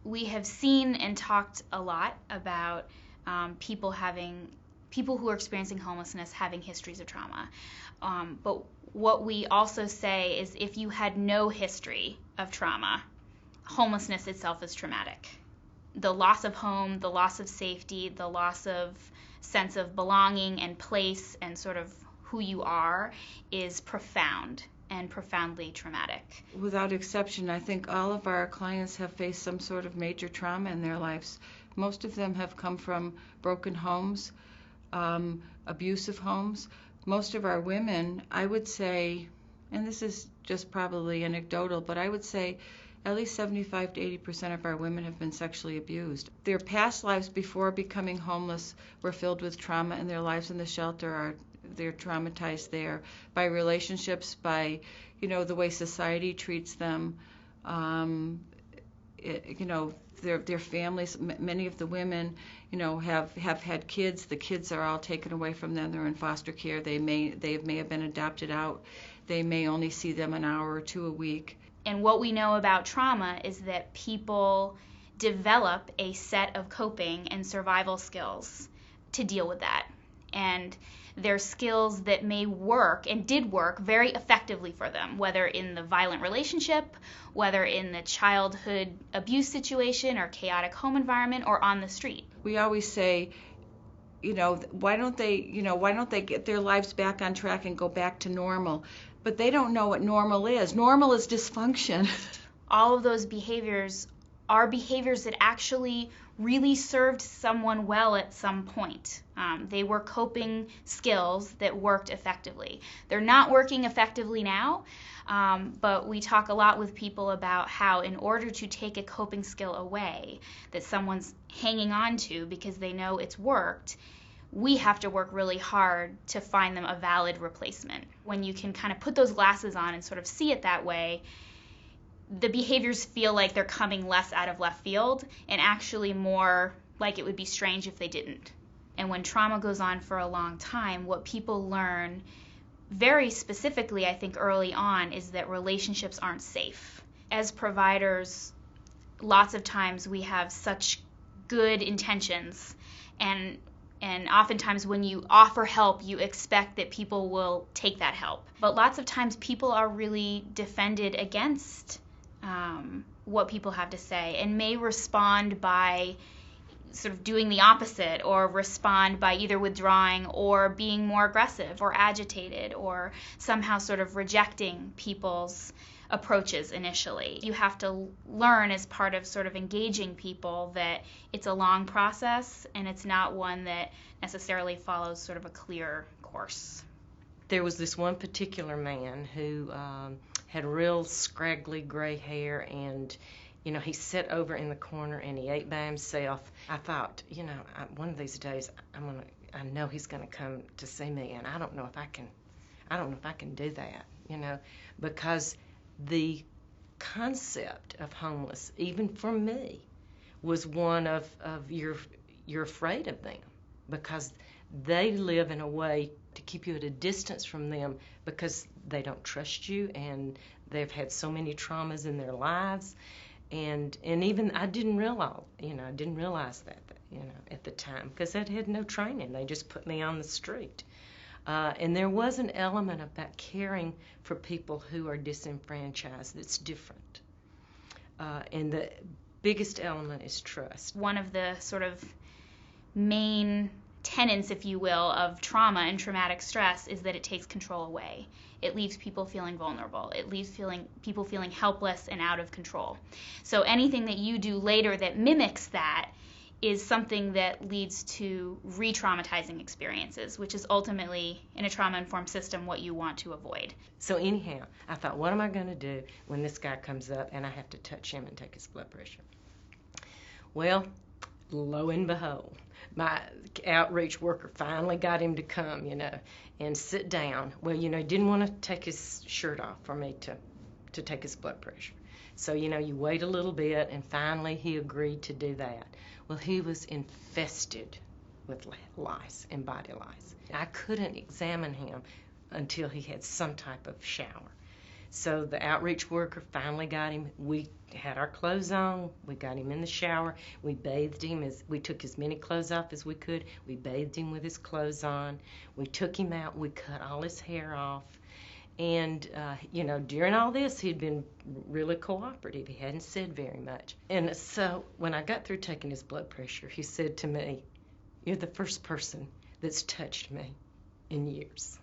we have seen and talked a lot about people who are experiencing homelessness having histories of trauma. But what we also say is if you had no history of trauma, homelessness itself is traumatic. The loss of home, the loss of safety, the loss of sense of belonging and place and sort of who you are is profound and profoundly traumatic. Without exception, I think all of our clients have faced some sort of major trauma in their lives. Most of them have come from broken homes, abusive homes. Most of our women, I would say, and this is just probably anecdotal, but I would say at least 75 to 80% of our women have been sexually abused. Their past lives before becoming homeless were filled with trauma, and their lives in the shelter they're traumatized there by relationships, by the way society treats them. Their families. Many of the women, have had kids. The kids are all taken away from them. They're in foster care. They may have been adopted out. They may only see them an hour or two a week. And what we know about trauma is that people develop a set of coping and survival skills to deal with that. And they're skills that may work and did work very effectively for them, whether in the violent relationship, whether in the childhood abuse situation or chaotic home environment, or on the street. We always say, why don't they get their lives back on track and go back to normal? But they don't know what normal is. Normal is dysfunction. All of those behaviors are behaviors that actually really served someone well at some point. They were coping skills that worked effectively. They're not working effectively now, but we talk a lot with people about how in order to take a coping skill away that someone's hanging on to because they know it's worked, we have to work really hard to find them a valid replacement. When you can kind of put those glasses on and sort of see it that way, the behaviors feel like they're coming less out of left field and actually more like it would be strange if they didn't. And when trauma goes on for a long time, what people learn very specifically, I think early on, is that relationships aren't safe. As providers, lots of times we have such good intentions, and oftentimes when you offer help, you expect that people will take that help. But lots of times people are really defended against what people have to say and may respond by sort of doing the opposite, or respond by either withdrawing or being more aggressive or agitated or somehow sort of rejecting people's approaches initially. You have to learn as part of sort of engaging people that it's a long process and it's not one that necessarily follows sort of a clear course. There was this one particular man who had real scraggly gray hair, and he sat over in the corner and he ate by himself. I thought, one of these days I know he's gonna come to see me, and I don't know if I can do that, because the concept of homeless, even for me, was one of you're afraid of them because they live in a way to keep you at a distance from them because they don't trust you and they've had so many traumas in their lives. And even I didn't realize that at the time because I had no training. They just put me on the street. And there was an element about caring for people who are disenfranchised that's different. And the biggest element is trust. One of the sort of main tenets, if you will, of trauma and traumatic stress is that it takes control away. It leaves people feeling vulnerable. It leaves people feeling helpless and out of control. So anything that you do later that mimics that is something that leads to re-traumatizing experiences, which is ultimately, in a trauma-informed system, what you want to avoid. So anyhow, I thought, what am I going to do when this guy comes up and I have to touch him and take his blood pressure? Well, lo and behold, my outreach worker finally got him to come, and sit down. Well, he didn't want to take his shirt off for me to take his blood pressure. So, you wait a little bit, and finally he agreed to do that. Well, he was infested with lice and body lice. I couldn't examine him until he had some type of shower. So the outreach worker finally got him. We had our clothes on. We got him in the shower. We bathed him. We took as many clothes off as we could. We bathed him with his clothes on. We took him out. We cut all his hair off. And, during all this, he'd been really cooperative. He hadn't said very much. And so when I got through taking his blood pressure, he said to me, "You're the first person that's touched me in years."